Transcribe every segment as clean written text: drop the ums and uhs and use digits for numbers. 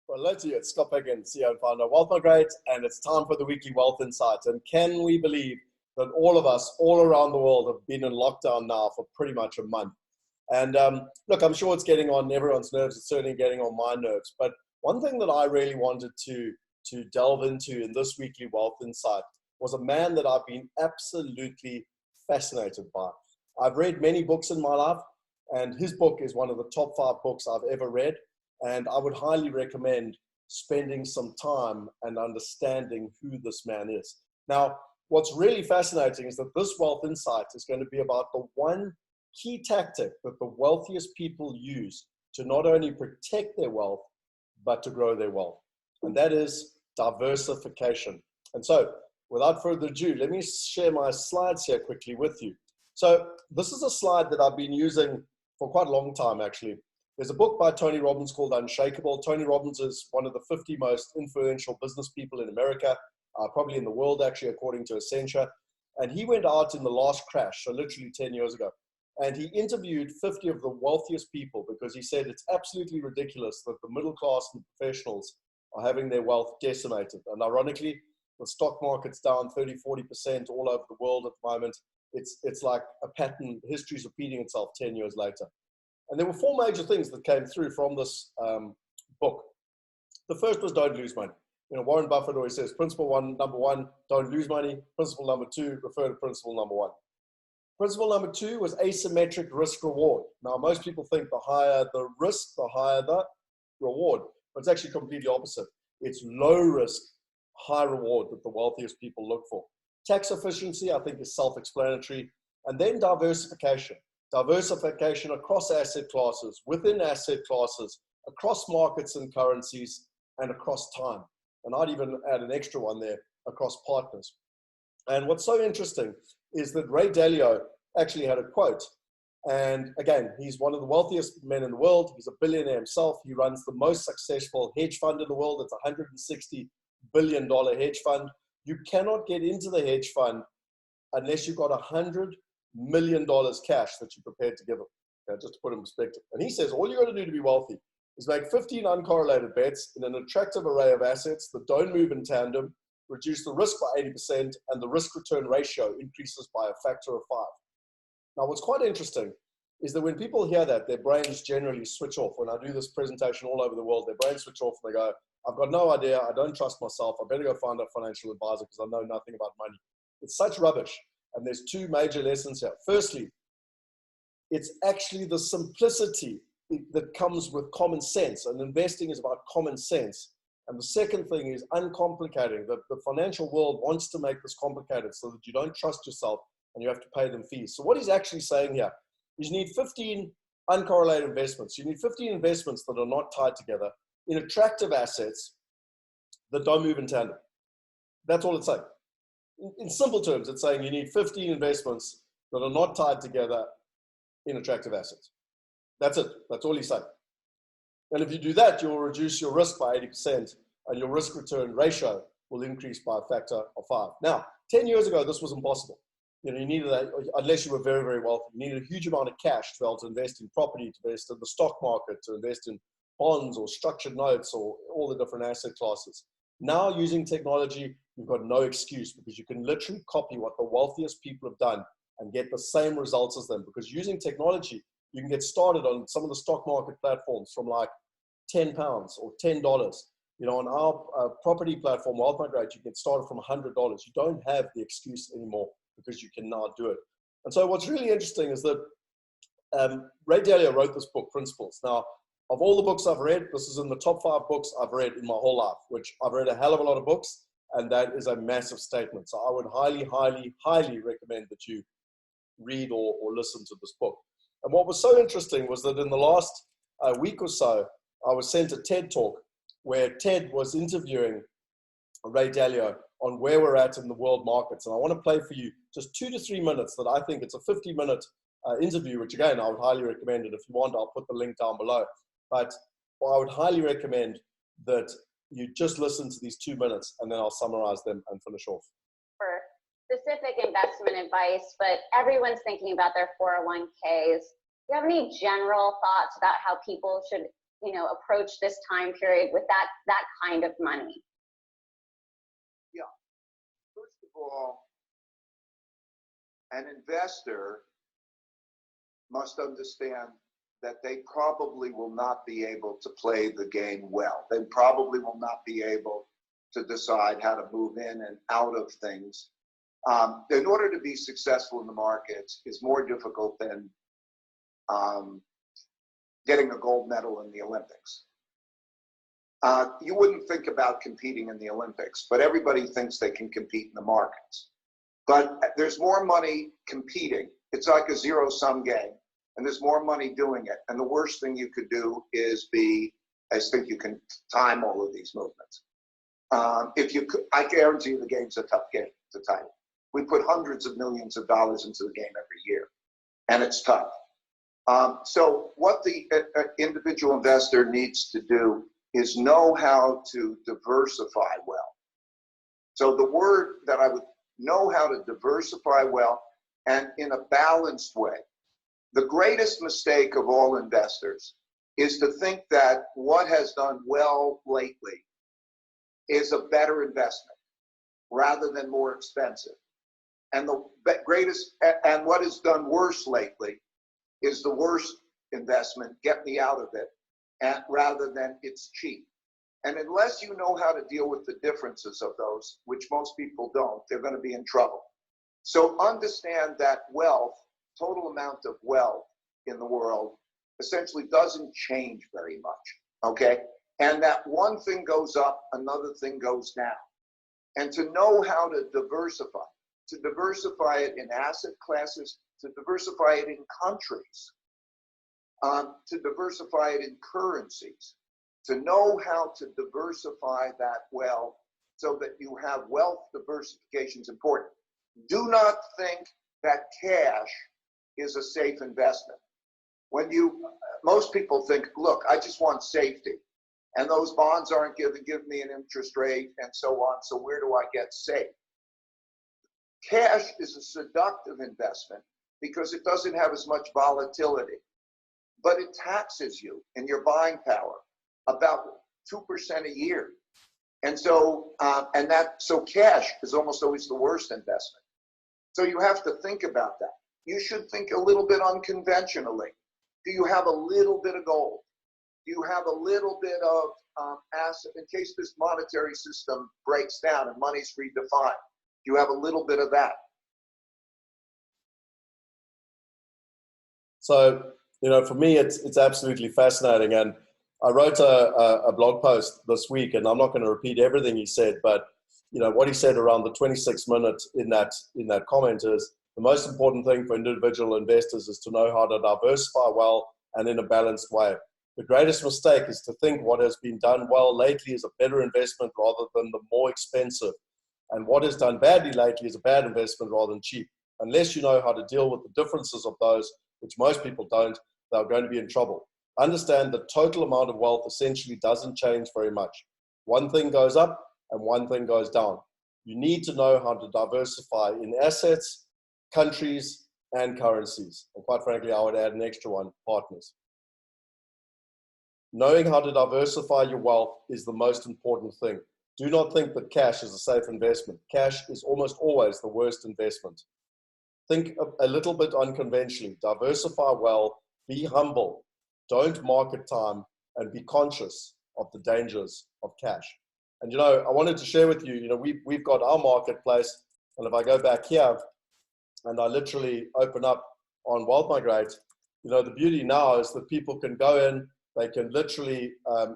Well, hello to you. It's Scott Picken, CEO and founder of Wealth Migrate, and it's time for the weekly Wealth Insight. And can we believe that all of us, all around the world, have been in lockdown now for pretty much a month? And look, I'm sure it's getting on everyone's nerves. It's certainly getting on my nerves. But one thing that I really wanted to delve into in this weekly Wealth Insight was a man that I've been absolutely fascinated by. I've read many books in my life, and his book is one of the top 5 books I've ever read. And I would highly recommend spending some time and understanding who this man is. Now, what's really fascinating is that this Wealth Insight is going to be about the one key tactic that the wealthiest people use to not only protect their wealth, but to grow their wealth. And that is diversification. And so, without further ado, let me share my slides here quickly with you. So this is a slide that I've been using for quite a long time, actually. There's a book by Tony Robbins called Unshakable. Tony Robbins is one of the 50 most influential business people in America, probably in the world, actually, according to Accenture. And he went out in the last crash, so literally 10 years ago. And he interviewed 50 of the wealthiest people because he said it's absolutely ridiculous that the middle class and professionals are having their wealth decimated. And ironically, the stock market's down 30, 40% all over the world at the moment. It's like a pattern. History's repeating itself 10 years later. And there were 4 major things that came through from this book. The first was don't lose money. You know, Warren Buffett always says, number one, don't lose money. Principle number 2, refer to principle number 1. Principle number 2 was asymmetric risk reward. Now, most people think the higher the risk, the higher the reward. But it's actually completely opposite. It's low risk, high reward that the wealthiest people look for. Tax efficiency, I think, is self-explanatory. And then diversification. Diversification across asset classes, within asset classes, across markets and currencies, and across time. And I'd even add an extra one there, across partners. And what's so interesting is that Ray Dalio actually had a quote. And again, he's one of the wealthiest men in the world. He's a billionaire himself. He runs the most successful hedge fund in the world. It's a $160 billion hedge fund. You cannot get into the hedge fund unless you've got $100 million cash that you're prepared to give them, okay, just to put in perspective. And he says all you got to do to be wealthy is make 15 uncorrelated bets in an attractive array of assets that don't move in tandem, reduce the risk by 80%, and the risk-return ratio increases by a factor of 5. Now, what's quite interesting is that when people hear that, their brains generally switch off. When I do this presentation all over the world, their brains switch off and they go, I've got no idea, I don't trust myself, I better go find a financial advisor because I know nothing about money. It's such rubbish. And there's 2 major lessons here. Firstly, it's actually the simplicity that comes with common sense. And investing is about common sense. And the second thing is uncomplicating. The financial world wants to make this complicated so that you don't trust yourself and you have to pay them fees. So what he's actually saying here is you need 15 uncorrelated investments. You need 15 investments that are not tied together in attractive assets that don't move in tandem. That's all it's saying. In simple terms, it's saying you need 15 investments that are not tied together in attractive assets. That's it. That's all he's saying. And if you do that, you'll reduce your risk by 80% and your risk return ratio will increase by a factor of 5. Now, 10 years ago, this was impossible. You know, you needed that, unless you were very, very wealthy, you needed a huge amount of cash to be able to invest in property, to invest in the stock market, to invest in bonds or structured notes or all the different asset classes. Now, using technology, you've got no excuse because you can literally copy what the wealthiest people have done and get the same results as them. Because using technology, you can get started on some of the stock market platforms from like £10 or $10. You know, on our property platform, Wealth Migrate, you get started from $100. You don't have the excuse anymore because you can now do it. And so what's really interesting is that Ray Dalio wrote this book, Principles. Now, of all the books I've read, this is in the top 5 books I've read in my whole life, which I've read a hell of a lot of books, and that is a massive statement. So I would highly, highly, highly recommend that you read or listen to this book. And what was so interesting was that in the last week or so, I was sent a TED Talk where TED was interviewing Ray Dalio on where we're at in the world markets. And I want to play for you just 2 to 3 minutes that I think it's a 50-minute interview, which again, I would highly recommend it. If you want, I'll put the link down below. But I would highly recommend that you just listen to these 2 minutes and then I'll summarize them and finish off. For specific investment advice, but everyone's thinking about their 401ks. Do you have any general thoughts about how people should approach this time period with that kind of money? Yeah. First of all, an investor must understand that they probably will not be able to play the game well. They probably will not be able to decide how to move in and out of things. In order to be successful in the markets is more difficult than getting a gold medal in the Olympics. You wouldn't think about competing in the Olympics, but everybody thinks they can compete in the markets. But there's more money competing. It's like a zero-sum game, and there's more money doing it. And the worst thing you could do is I think you can time all of these movements. If you could, I guarantee you the game's a tough game to time. We put hundreds of millions of dollars into the game every year, and it's tough. So what the individual investor needs to do is know how to diversify well. So the word that I would know how to diversify well and in a balanced way. The greatest mistake of all investors is to think that what has done well lately is a better investment rather than more expensive. And and what has done worse lately is the worst investment, get me out of it, rather than it's cheap. And unless you know how to deal with the differences of those, which most people don't, they're going to be in trouble. So understand that wealth, total amount of wealth in the world, essentially doesn't change very much, okay? And that one thing goes up, another thing goes down. And to know how to diversify it in asset classes, to diversify it in countries, to diversify it in currencies, to know how to diversify that well so that you have wealth diversification is important. Do not think that cash is a safe investment. Most people think, look, I just want safety, and those bonds aren't give me an interest rate and so on, so where do I get safe? Cash is a seductive investment because it doesn't have as much volatility, but it taxes you in your buying power about 2% a year. And so, so cash is almost always the worst investment. So you have to think about that. You should think a little bit unconventionally. Do you have a little bit of gold? Do you have a little bit of asset in case this monetary system breaks down and money's redefined? Do you have a little bit of that? So, for me, it's absolutely fascinating. And I wrote a blog post this week, and I'm not going to repeat everything he said, but what he said around the 26 minutes in that comment is the most important thing for individual investors is to know how to diversify well and in a balanced way. The greatest mistake is to think what has been done well lately is a better investment rather than the more expensive. And what is done badly lately is a bad investment rather than cheap. Unless you know how to deal with the differences of those, which most people don't, they're going to be in trouble. Understand the total amount of wealth essentially doesn't change very much. One thing goes up and one thing goes down. You need to know how to diversify in assets, countries, and currencies. And quite frankly, I would add an extra one, partners. Knowing how to diversify your wealth is the most important thing. Do not think that cash is a safe investment. Cash is almost always the worst investment. Think a little bit unconventionally. Diversify well, be humble. Don't market time, and be conscious of the dangers of cash. And I wanted to share with you, we've got our marketplace, and if I go back here and I literally open up on Wealth Migrate, the beauty now is that people can go in, they can literally,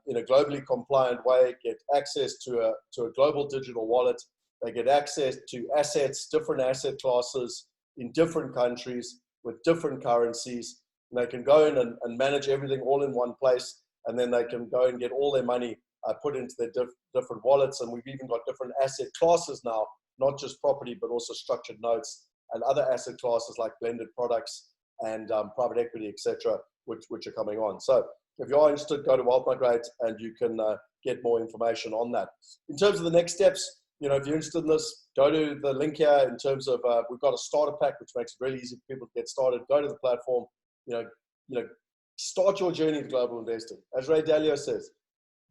in a globally compliant way, get access to a global digital wallet. They get access to assets, different asset classes in different countries with different currencies. And they can go in and manage everything all in one place. And then they can go and get all their money put into their different wallets. And we've even got different asset classes now, not just property, but also structured notes and other asset classes like blended products and private equity, etc., which are coming on. So if you are interested, go to Wealth Migrate and you can get more information on that. In terms of the next steps, if you're interested in this, go to the link here in terms of, we've got a starter pack, which makes it really easy for people to get started. Go to the platform, start your journey to global investing. As Ray Dalio says,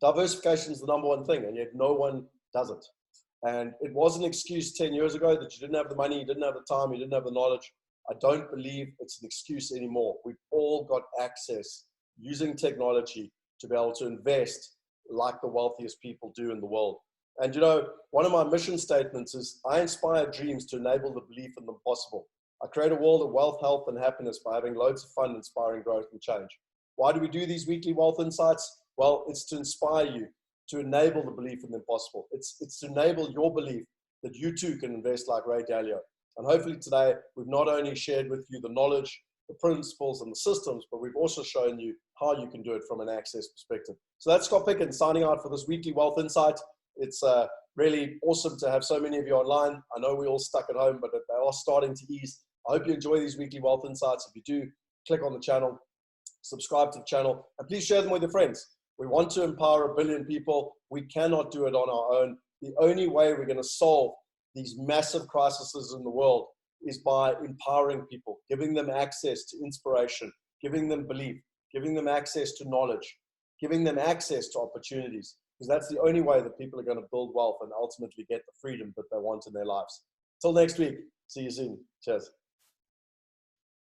diversification is the number one thing, and yet no one does it. And it was an excuse 10 years ago that you didn't have the money, you didn't have the time, you didn't have the knowledge. I don't believe it's an excuse anymore. We've all got access using technology to be able to invest like the wealthiest people do in the world. And you know, one of my mission statements is I inspire dreams to enable the belief in the possible. I create a world of wealth, health, and happiness by having loads of fun, inspiring growth and change. Why do we do these weekly wealth insights? Well, it's to inspire you, to enable the belief in the impossible. It's to enable your belief that you too can invest like Ray Dalio. And hopefully today, we've not only shared with you the knowledge, the principles, and the systems, but we've also shown you how you can do it from an access perspective. So that's Scott Picken signing out for this weekly wealth insight. It's really awesome to have so many of you online. I know we're all stuck at home, but they are starting to ease. I hope you enjoy these weekly wealth insights. If you do, click on the channel, subscribe to the channel, and please share them with your friends. We want to empower 1 billion people. We cannot do it on our own. The only way we're going to solve these massive crises in the world is by empowering people, giving them access to inspiration, giving them belief, giving them access to knowledge, giving them access to opportunities, because that's the only way that people are going to build wealth and ultimately get the freedom that they want in their lives. Till next week. See you soon. Cheers.